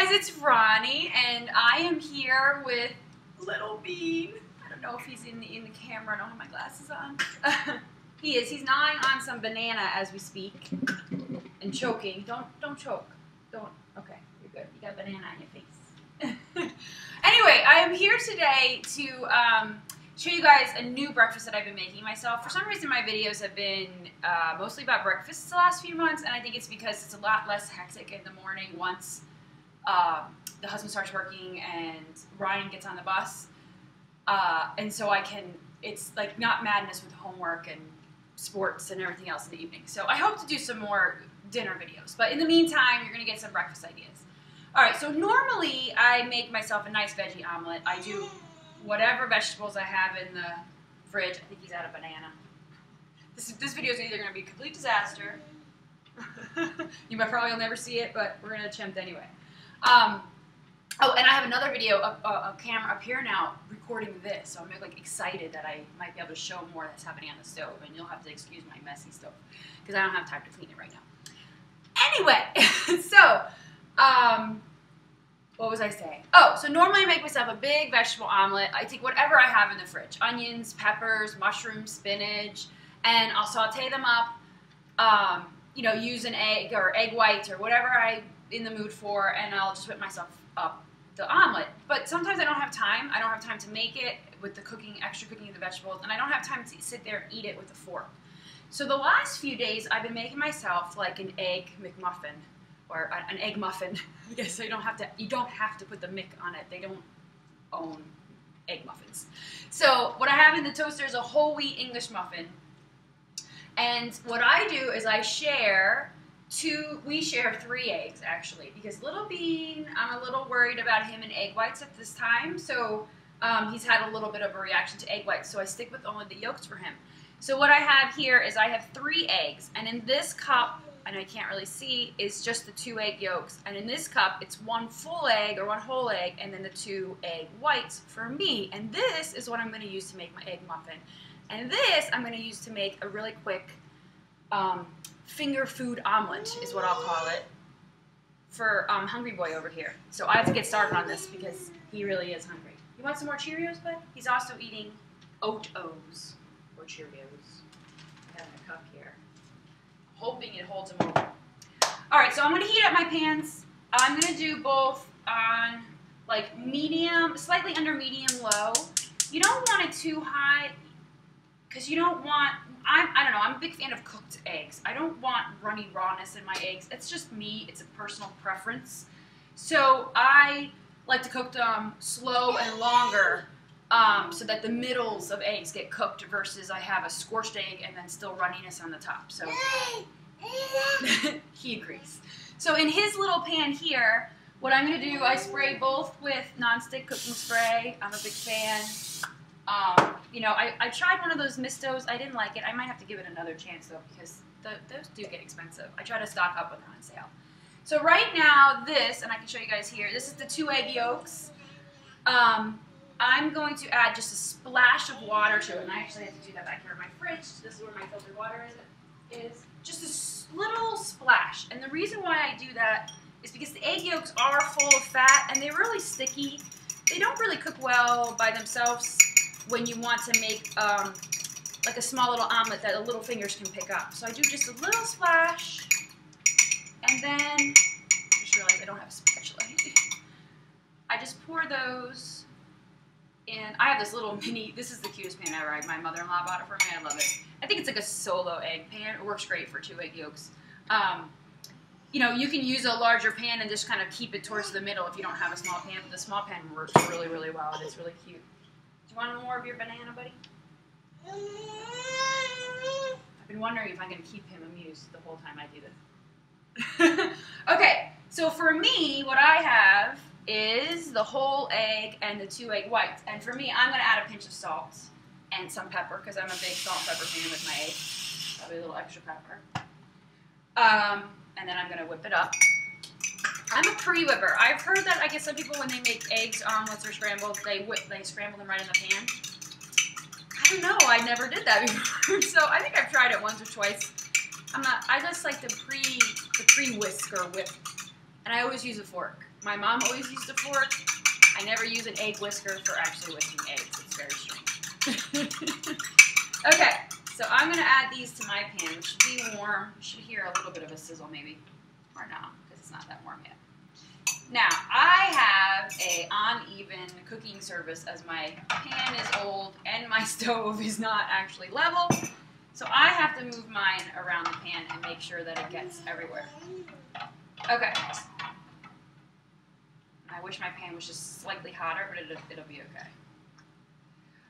guys, it's Ronnie, and I am here with Little Bean. I don't know if he's in the camera. I don't have my glasses on. He is. He's gnawing on some banana as we speak and choking. Don't choke. Don't. Okay, you're good. You got banana on your face. Anyway, I am here today to show you guys a new breakfast that I've been making myself. For some reason, my videos have been mostly about breakfasts the last few months, and I think it's because it's a lot less hectic in the morning once the husband starts working and Ryan gets on the bus. And so it's like not madness with homework and sports and everything else in the evening. So I hope to do some more dinner videos. But in the meantime, you're going to get some breakfast ideas. All right, so normally I make myself a nice veggie omelet. I do whatever vegetables I have in the fridge. I think he's out of banana. This video is either going to be a complete disaster. You might probably will never see it, but we're going to attempt anyway. Oh, and I have another video, a camera up here now, recording this. So I'm like excited that I might be able to show more that's happening on the stove, and you'll have to excuse my messy stove because I don't have time to clean it right now. Anyway, so what was I saying? Oh, so normally I make myself a big vegetable omelet. I take whatever I have in the fridge: onions, peppers, mushrooms, spinach, and I'll saute them up. You know, use an egg or egg whites or whatever I'm in the mood for, and I'll just whip myself up the omelet. But sometimes I don't have time. I don't have time to make it with the extra cooking of the vegetables, and I don't have time to sit there and eat it with a fork. So the last few days I've been making myself like an egg McMuffin or an egg muffin. I guess you don't have to put the Mick on it. They don't own egg muffins. So what I have in the toaster is a whole wheat English muffin. And what I do is we share 3 eggs actually, because Little Bean, I'm a little worried about him and egg whites at this time. So he's had a little bit of a reaction to egg whites, so I stick with only the yolks for him. So what I have here is I have 3 eggs, and in this cup, and I can't really see, is just the 2 egg yolks. And in this cup, it's 1 full egg or 1 whole egg, and then the 2 egg whites for me. And this is what I'm going to use to make my egg muffin. And this I'm going to use to make a really quick finger food omelet, is what I'll call it, for Hungry Boy over here. So I have to get started on this because he really is hungry. You want some more Cheerios, bud? He's also eating Oat-O's or Cheerios. I have a cup here. Hoping it holds him over. All right, so I'm going to heat up my pans. I'm going to do both on like medium, slightly under medium-low. You don't want it too high because you don't want, I don't know, I'm a big fan of cooked eggs. I don't want runny rawness in my eggs. It's just me. It's a personal preference. So I like to cook them slow and longer so that the middles of eggs get cooked versus I have a scorched egg and then still runniness on the top. So he agrees. So in his little pan here, what I'm going to do, I spray both with nonstick cooking spray. I'm a big fan. You know, I tried one of those mistos. I didn't like it. I might have to give it another chance, though, because those do get expensive. I try to stock up when they're on sale. So right now, and I can show you guys here, this is the 2 egg yolks. I'm going to add just a splash of water to it, and I actually have to do that back here in my fridge. This is where my filtered water is. Just a little splash. And the reason why I do that is because the egg yolks are full of fat, and they're really sticky. They don't really cook well by themselves when you want to make like a small little omelet that the little fingers can pick up. So I do just a little splash, and then I just realized I don't have a spatula. I just pour those in. I have this little mini, this is the cutest pan ever. My mother-in-law bought it for me. I love it. I think it's like a solo egg pan. It works great for 2 egg yolks. You know, you can use a larger pan and just kind of keep it towards the middle if you don't have a small pan. But the small pan works really, really well. It is really cute. Do you want more of your banana, buddy? I've been wondering if I'm going to keep him amused the whole time I do this. Okay, so for me, what I have is the whole egg and the 2 egg whites. And for me, I'm going to add a pinch of salt and some pepper because I'm a big salt and pepper fan with my eggs. Probably a little extra pepper. And then I'm going to whip it up. I'm a pre-whipper. I've heard that, I guess some people, when they make eggs, omelets, or scrambles, they scramble them right in the pan. I don't know. I never did that before. So I think I've tried it once or twice. I just like the pre-whisk or whip. And I always use a fork. My mom always used a fork. I never use an egg whisker for actually whisking eggs. It's very strange. Okay, so I'm going to add these to my pan, which should be warm. You should hear a little bit of a sizzle maybe, or not, because it's not that warm yet. Now, I have a uneven cooking surface as my pan is old and my stove is not actually level. So I have to move mine around the pan and make sure that it gets everywhere. Okay. I wish my pan was just slightly hotter, but it'll be okay.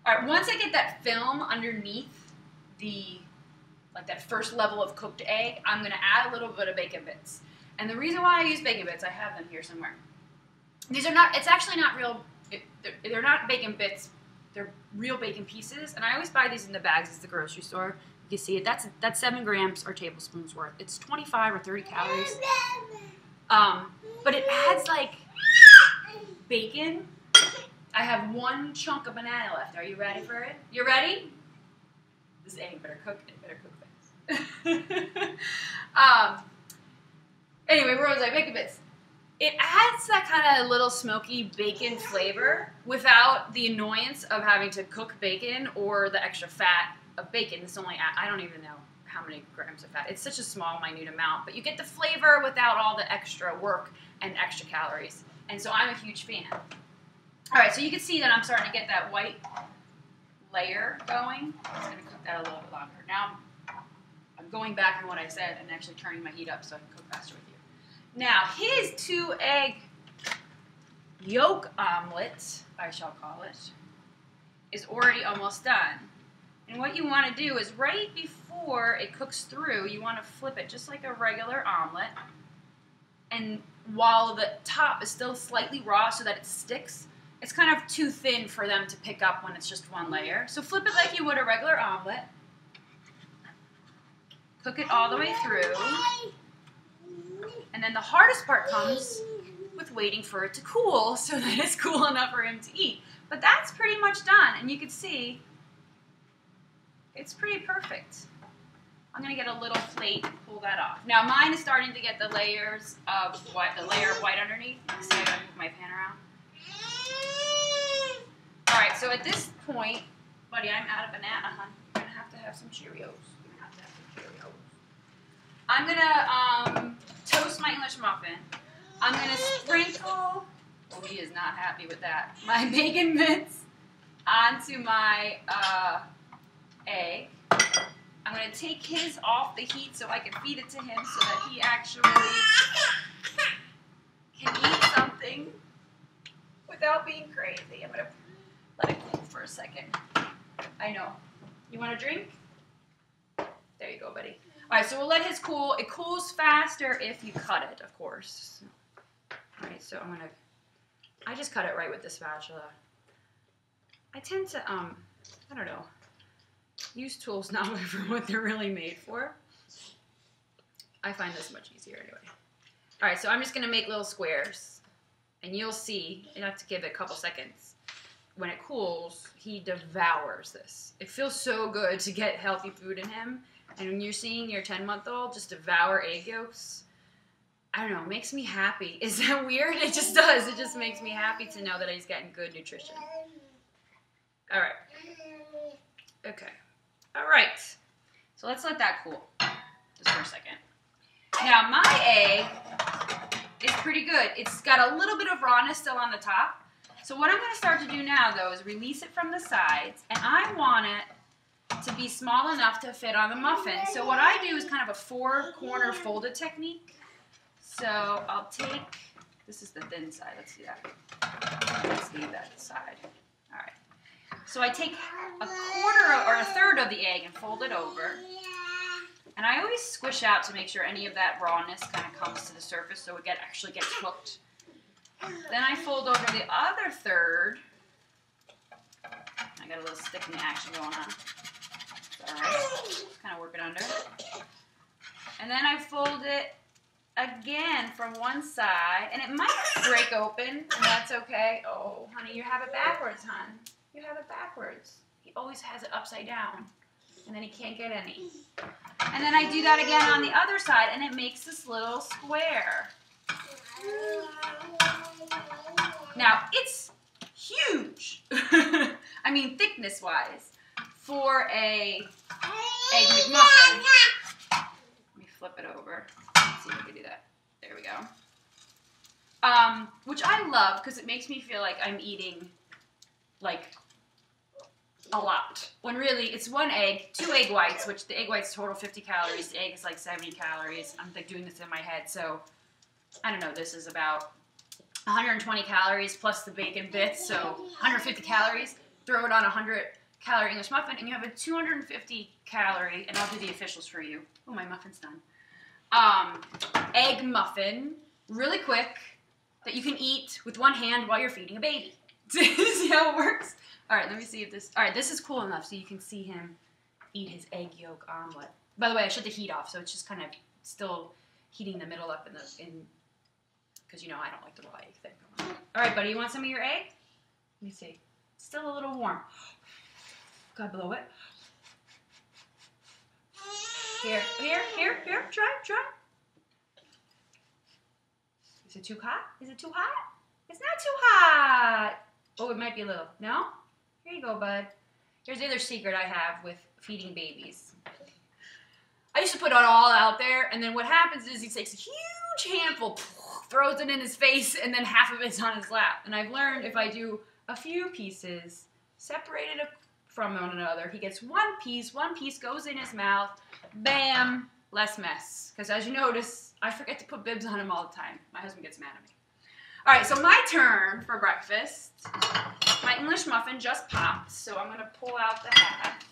All right, once I get that film underneath that first level of cooked egg, I'm going to add a little bit of bacon bits. And the reason why I use bacon bits, I have them here somewhere. These are not, it's actually not real, they're not bacon bits, they're real bacon pieces. And I always buy these in the bags at the grocery store. You can see it, that's 7 grams or tablespoons worth. It's 25 or 30 calories. But it adds like bacon. I have 1 chunk of banana left. Are you ready for it? You ready? This egg better cook. It better cook fast. Anyway, where was I? Bacon bits. It adds that kind of little smoky bacon flavor without the annoyance of having to cook bacon or the extra fat of bacon. It's only, I don't even know how many grams of fat. It's such a small, minute amount, but you get the flavor without all the extra work and extra calories. And so I'm a huge fan. All right, so you can see that I'm starting to get that white layer going. I'm just going to cook that a little bit longer. Now, I'm going back on what I said and actually turning my heat up so I can cook faster with you. Now, his 2-egg yolk omelet, I shall call it, is already almost done. And what you want to do is right before it cooks through, you want to flip it just like a regular omelet. And while the top is still slightly raw so that it sticks, it's kind of too thin for them to pick up when it's just 1 layer. So flip it like you would a regular omelet. Cook it all the way through. And then the hardest part comes with waiting for it to cool so that it's cool enough for him to eat. But that's pretty much done. And you can see it's pretty perfect. I'm going to get a little plate and pull that off. Now mine is starting to get the layers of white, the layer of white underneath. So I'm going to move my pan around. Alright, so at this point, buddy, I'm out of banana, hon. You're going to have some Cheerios. I'm going to toast my English muffin. I'm going to sprinkle, oh, he is not happy with that, my bacon bits onto my egg. I'm going to take his off the heat so I can feed it to him so that he actually can eat something without being crazy. I'm going to let it cool for a second. I know. You want a drink? There you go, buddy. All right, so we'll let his cool. It cools faster if you cut it, of course. All right, so I just cut it right with the spatula. I tend to, I don't know, use tools not for what they're really made for. I find this much easier anyway. All right, so I'm just going to make little squares. And you'll see, you have to give it a couple seconds. When it cools, he devours this. It feels so good to get healthy food in him. And when you're seeing your 10-month-old just devour egg yolks, I don't know, it makes me happy. Is that weird? It just does. It just makes me happy to know that he's getting good nutrition. All right. Okay. All right. So let's let that cool just for a second. Now, my egg is pretty good. It's got a little bit of rawness still on the top. So what I'm going to start to do now, though, is release it from the sides. And I want it to be small enough to fit on the muffin. So what I do is kind of a 4-corner folded technique. So I'll take, this is the thin side, let's see that. Let's leave that aside. All right. So I take a quarter or a third of the egg and fold it over. And I always squish out to make sure any of that rawness kind of comes to the surface so it actually gets cooked. Then I fold over the other third. I got a little sticking action going on. All right, just kind of work it under. And then I fold it again from one side, and it might break open, and that's okay. Oh, honey, you have it backwards, hon. You have it backwards. He always has it upside down, and then he can't get any. And then I do that again on the other side, and it makes this little square. Now, it's huge. I mean, thickness-wise, for a Egg McMuffin. Let me flip it over. Let's see if we can do that. There we go. Which I love because it makes me feel like I'm eating, like, a lot. When really, it's 1 egg, 2 egg whites, which the egg whites total 50 calories. The egg is like 70 calories. I'm like doing this in my head, so I don't know. This is about 120 calories plus the bacon bits, so 150 calories. Throw it on a 100-calorie English muffin, and you have a 250-calorie, and I'll do the officials for you. Oh, my muffin's done. Egg muffin, really quick, that you can eat with 1 hand while you're feeding a baby. See how it works? All right, let me see if this... All right, this is cool enough so you can see him eat his egg yolk omelet. By the way, I shut the heat off, so it's just kind of still heating the middle up because, you know, I don't like the raw egg thing. All right, buddy, you want some of your egg? Let me see. It's still a little warm. Gotta blow it. Here, try. Is it too hot? Is it too hot? It's not too hot. Oh, it might be a little. No? Here you go, bud. Here's the other secret I have with feeding babies. I used to put it all out there, and then what happens is he takes a huge handful, throws it in his face, and then half of it's on his lap. And I've learned if I do a few pieces, separated from one another, he gets 1 piece goes in his mouth, bam, less mess. Because as you notice, I forget to put bibs on him all the time. My husband gets mad at me. All right, so my turn for breakfast. My English muffin just popped, so I'm going to pull out the hat.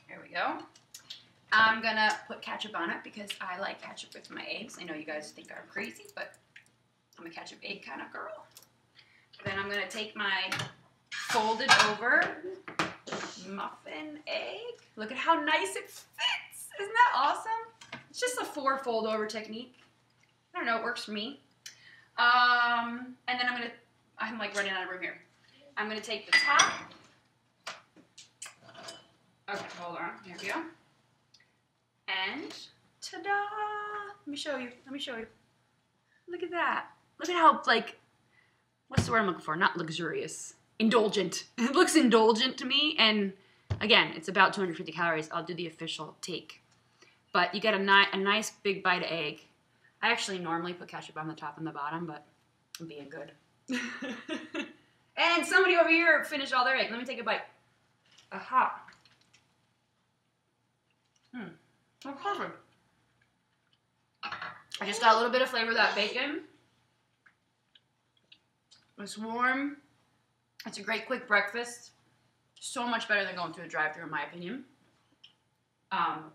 There we go. I'm going to put ketchup on it because I like ketchup with my eggs. I know you guys think I'm crazy, but I'm a ketchup egg kind of girl. Then I'm going to take my folded over muffin egg. Look at how nice it fits. Isn't that awesome? It's just a 4 fold over technique. I don't know, it works for me. And then I'm like running out of room here. I'm going to take the top. Okay, hold on. Here we go. And ta-da! Let me show you. Look at that. Look at how, like, what's the word I'm looking for? Not luxurious. Indulgent. It looks indulgent to me. And again, it's about 250 calories. I'll do the official take. But you get a nice big bite of egg. I actually normally put ketchup on the top and the bottom, but I'm being good. And somebody over here finished all their egg. Let me take a bite. Aha. That's perfect. I just got a little bit of flavor of that bacon. It's warm. It's a great quick breakfast. So much better than going through a drive-thru, in my opinion. And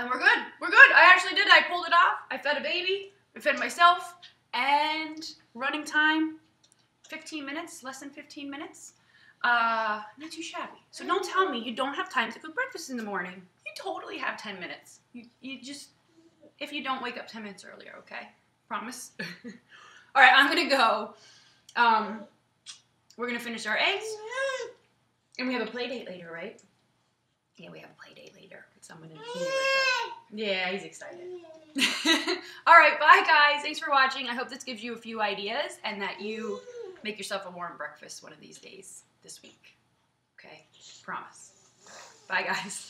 we're good. We're good. I actually did. I pulled it off. I fed a baby. I fed myself. And running time, 15 minutes, less than 15 minutes. Not too shabby. So don't tell me you don't have time to cook breakfast in the morning. You totally have 10 minutes. You just, if you don't wake up 10 minutes earlier, okay? Promise? All right, I'm going to go. We're going to finish our eggs. And we have a play date later, right? Yeah, we have a play date later with someone in here. Yeah, he's excited. All right, bye, guys. Thanks for watching. I hope this gives you a few ideas and that you make yourself a warm breakfast one of these days this week. Okay? Promise. Bye, guys.